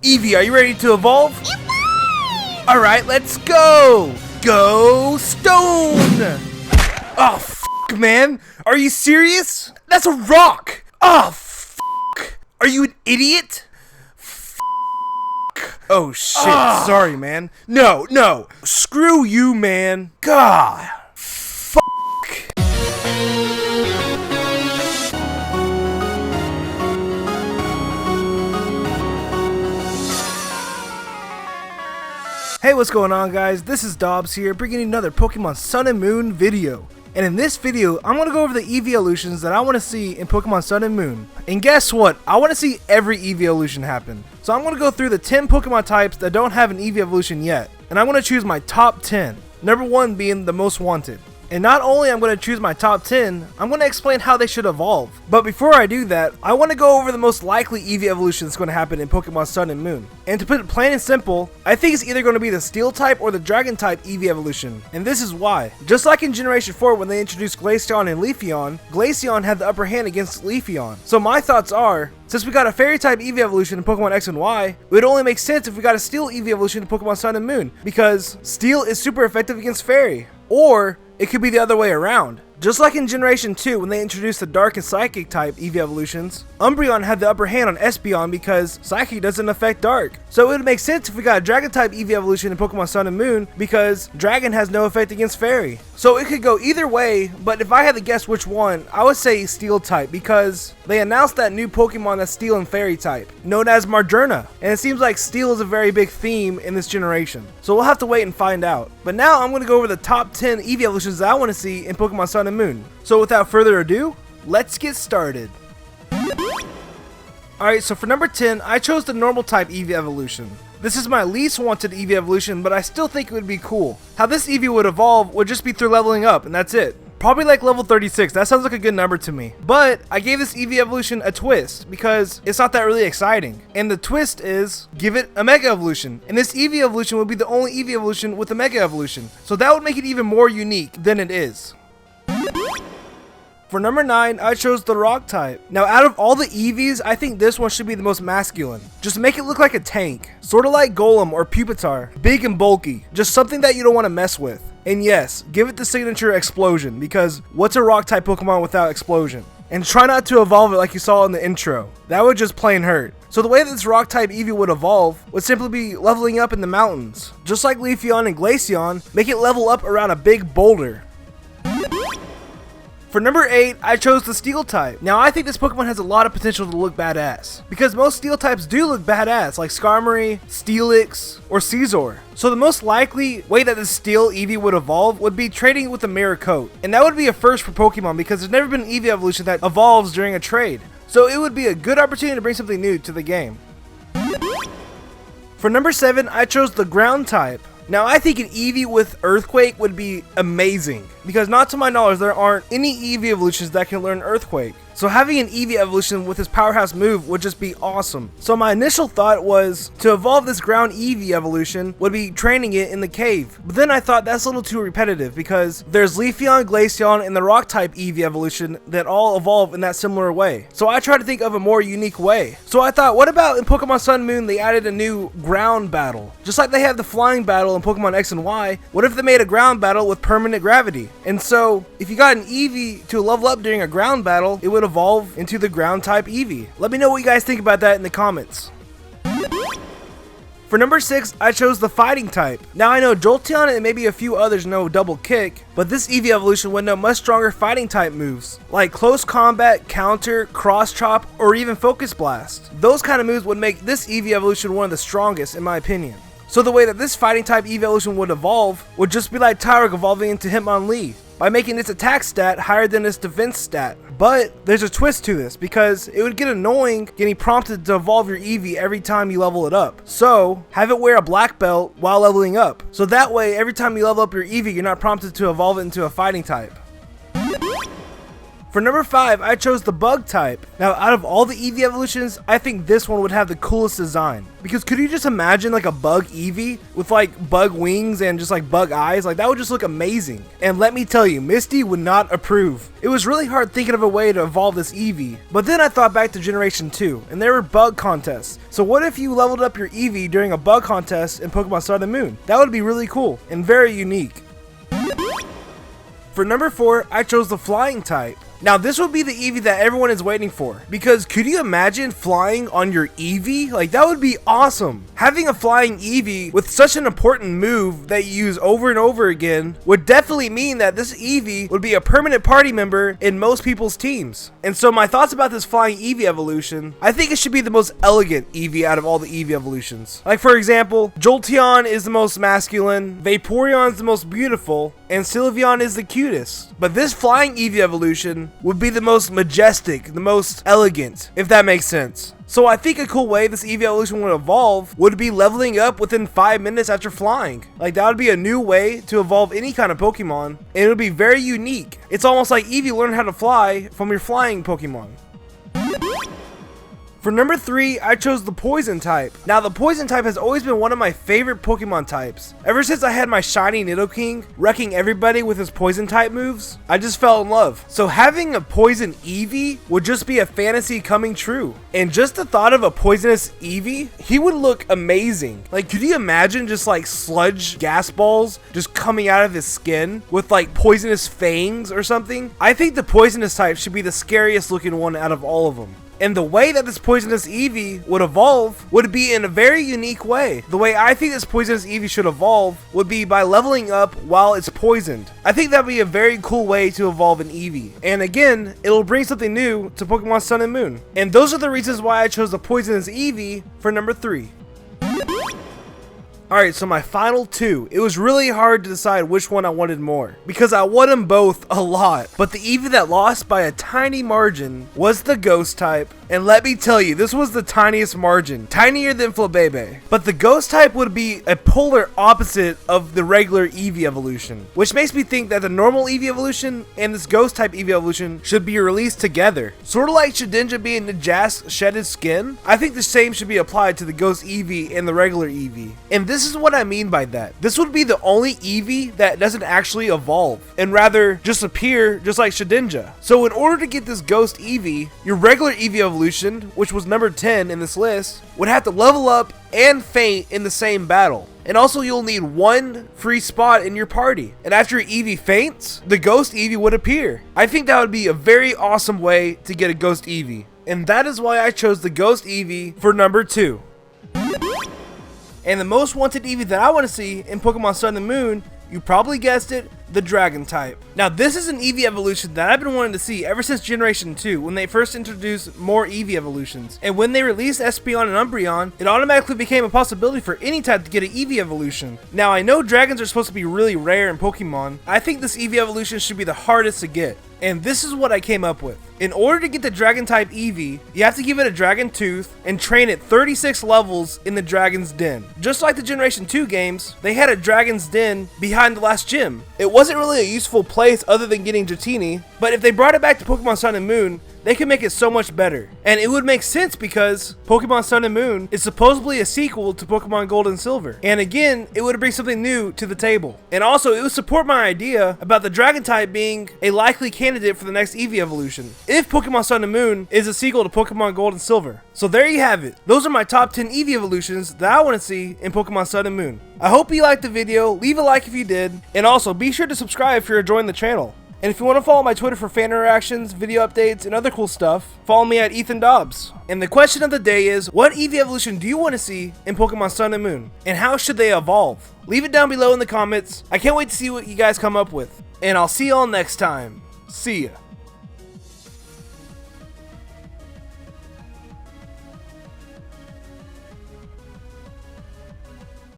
Eevee, are you ready to evolve? Alright, let's go! Go Stone! Oh, f***, man. Are you serious? That's a rock! Oh, f***. Are you an idiot? F***. Oh, shit. Sorry, man. No. Screw you, man. God. F***. Hey, what's going on, guys? This is Dobbs here, bringing you another Pokemon Sun and Moon video. And in this video, I'm going to go over the Eeveelutions that I want to see in Pokemon Sun and Moon. And guess what? I want to see every Eeveelution happen. So I'm going to go through the 10 Pokemon types that don't have an Eeveelution yet. And I'm going to choose my top 10. Number 1 being the most wanted. And not only I'm going to choose my top 10, I'm going to explain how they should evolve. But before I do that, I want to go over the most likely Eevee evolution that's going to happen in Pokemon Sun and Moon. And to put it plain and simple, I think it's either going to be the Steel type or the Dragon type Eevee evolution. And this is why. Just like in Generation 4 when they introduced Glaceon and Leafeon, Glaceon had the upper hand against Leafeon. So my thoughts are, since we got a Fairy type Eevee evolution in Pokemon X and Y, it would only make sense if we got a Steel Eevee evolution in Pokemon Sun and Moon, because Steel is super effective against Fairy. Or it could be the other way around. Just like in Generation 2 when they introduced the Dark and Psychic type Eevee evolutions, Umbreon had the upper hand on Espeon because Psychic doesn't affect Dark. So it would make sense if we got a Dragon type Eevee evolution in Pokemon Sun and Moon because Dragon has no effect against Fairy. So it could go either way, but if I had to guess which one, I would say Steel type because they announced that new Pokemon that's Steel and Fairy type, known as Margerna. And it seems like Steel is a very big theme in this generation. So we'll have to wait and find out. But now I'm going to go over the top 10 Eevee evolutions that I want to see in Pokemon Sun and Moon. So without further ado, let's get started. Alright, so for number 10, I chose the normal type Eevee evolution. This is my least wanted Eevee evolution, but I still think it would be cool. How this Eevee would evolve would just be through leveling up, and that's it. Probably like level 36, that sounds like a good number to me. But I gave this Eevee evolution a twist because it's not that really exciting. And the twist is, give it a Mega Evolution. And this Eevee evolution would be the only Eevee evolution with a Mega Evolution. So that would make it even more unique than it is. For number 9, I chose the Rock type. Now out of all the Eevees, I think this one should be the most masculine. Just make it look like a tank. Sorta like Golem or Pupitar. Big and bulky. Just something that you don't want to mess with. And yes, give it the signature Explosion, because what's a Rock type Pokemon without Explosion? And try not to evolve it like you saw in the intro. That would just plain hurt. So the way that this Rock type Eevee would evolve would simply be leveling up in the mountains. Just like Leafeon and Glaceon, make it level up around a big boulder. For number 8, I chose the Steel type. Now I think this Pokemon has a lot of potential to look badass, because most Steel types do look badass, like Skarmory, Steelix, or Scizor. So the most likely way that the Steel Eevee would evolve would be trading with a Mirror Coat. And that would be a first for Pokemon because there's never been an Eevee evolution that evolves during a trade. So it would be a good opportunity to bring something new to the game. For number 7, I chose the Ground type. Now I think an Eevee with Earthquake would be amazing, because not to my knowledge there aren't any Eevee evolutions that can learn Earthquake. So having an Eevee evolution with his powerhouse move would just be awesome. So my initial thought was to evolve this ground Eevee evolution would be training it in the cave. But then I thought that's a little too repetitive because there's Leafeon, Glaceon, and the Rock type Eevee evolution that all evolve in that similar way. So I tried to think of a more unique way. So I thought, what about in Pokemon Sun and Moon they added a new ground battle? Just like they have the flying battle in Pokemon X and Y, what if they made a ground battle with permanent gravity? And so if you got an Eevee to level up during a ground battle, it would evolve into the ground type Eevee. Let me know what you guys think about that in the comments. For number 6, I chose the Fighting type. Now I know Jolteon and maybe a few others know Double Kick, but this Eevee evolution would know much stronger Fighting type moves, like Close Combat, Counter, Cross Chop, or even Focus Blast. Those kind of moves would make this Eevee evolution one of the strongest in my opinion. So the way that this Fighting type Eevee evolution would evolve would just be like Tyrogue evolving into Hitmonlee, by making its attack stat higher than its defense stat. But there's a twist to this, because it would get annoying getting prompted to evolve your Eevee every time you level it up. So have it wear a black belt while leveling up. So that way every time you level up your Eevee you're not prompted to evolve it into a Fighting type. For number 5, I chose the bug type. Now, out of all the Eevee evolutions, I think this one would have the coolest design. Because could you just imagine like a bug Eevee with like bug wings and just like bug eyes? Like that would just look amazing. And let me tell you, Misty would not approve. It was really hard thinking of a way to evolve this Eevee. But then I thought back to Generation 2, and there were bug contests. So what if you leveled up your Eevee during a bug contest in Pokemon Sun and Moon? That would be really cool and very unique. For number 4, I chose the flying type. Now this would be the Eevee that everyone is waiting for, because could you imagine flying on your Eevee? Like that would be awesome. Having a flying Eevee with such an important move that you use over and over again would definitely mean that this Eevee would be a permanent party member in most people's teams. And so my thoughts about this flying Eevee evolution, I think it should be the most elegant Eevee out of all the Eevee evolutions. Like for example, Jolteon is the most masculine, Vaporeon is the most beautiful, and Sylveon is the cutest. But this flying Eevee evolution would be the most majestic, the most elegant, if that makes sense. So I think a cool way this Eevee evolution would evolve would be leveling up within 5 minutes after flying. Like that would be a new way to evolve any kind of Pokemon, and it would be very unique. It's almost like Eevee learned how to fly from your flying Pokemon. For number 3, I chose the poison type. Now the poison type has always been one of my favorite Pokemon types. Ever since I had my shiny Nidoking wrecking everybody with his poison type moves, I just fell in love. So having a poison Eevee would just be a fantasy coming true. And just the thought of a poisonous Eevee, he would look amazing. Like could you imagine just like sludge gas balls just coming out of his skin with like poisonous fangs or something? I think the poisonous type should be the scariest looking one out of all of them. And the way that this poisonous Eevee would evolve would be in a very unique way. The way I think this poisonous Eevee should evolve would be by leveling up while it's poisoned. I think that would be a very cool way to evolve an Eevee. And again, it'll bring something new to Pokemon Sun and Moon. And those are the reasons why I chose the poisonous Eevee for number 3. Alright, so my final 2. It was really hard to decide which one I wanted more, because I want them both a lot. But the Eevee that lost by a tiny margin was the Ghost type. And let me tell you, this was the tiniest margin, tinier than Flabebe. But the Ghost type would be a polar opposite of the regular Eevee evolution, which makes me think that the normal Eevee evolution and this Ghost type Eevee evolution should be released together. Sort of like Shedinja being Najask's shedded skin, I think the same should be applied to the Ghost Eevee and the regular Eevee. And this is what I mean by that. This would be the only Eevee that doesn't actually evolve, and rather just appear just like Shedinja. So in order to get this Ghost Eevee, your regular Eevee evolution, which was number 10 in this list, would have to level up and faint in the same battle. And also you'll need 1 free spot in your party. And after Eevee faints, the Ghost Eevee would appear. I think that would be a very awesome way to get a Ghost Eevee. And that is why I chose the Ghost Eevee for number 2. And the most wanted Eevee that I want to see in Pokemon Sun and Moon, you probably guessed it, the Dragon type. Now this is an Eevee evolution that I've been wanting to see ever since Generation 2, when they first introduced more Eevee evolutions. And when they released Espeon and Umbreon, it automatically became a possibility for any type to get an Eevee evolution. Now I know dragons are supposed to be really rare in Pokemon. I think this Eevee evolution should be the hardest to get. And this is what I came up with. In order to get the Dragon type Eevee, you have to give it a Dragon Tooth and train it 36 levels in the Dragon's Den. Just like the Generation 2 games, they had a Dragon's Den behind the last gym. It wasn't really a useful place other than getting Dratini, but if they brought it back to Pokemon Sun and Moon, they could make it so much better. And it would make sense because Pokemon Sun and Moon is supposedly a sequel to Pokemon Gold and Silver. And again, it would bring something new to the table. And also, it would support my idea about the Dragon type being a likely candidate for the next Eevee evolution, if Pokemon Sun and Moon is a sequel to Pokemon Gold and Silver. So there you have it. Those are my top 10 Eevee evolutions that I want to see in Pokemon Sun and Moon. I hope you liked the video. Leave a like if you did. And also, be sure to subscribe if you're enjoying the channel. And if you want to follow my Twitter for fan interactions, video updates, and other cool stuff, follow me at Ethan Dobbs. And the question of the day is, what Eevee evolution do you want to see in Pokemon Sun and Moon? And how should they evolve? Leave it down below in the comments. I can't wait to see what you guys come up with. And I'll see y'all next time. See ya.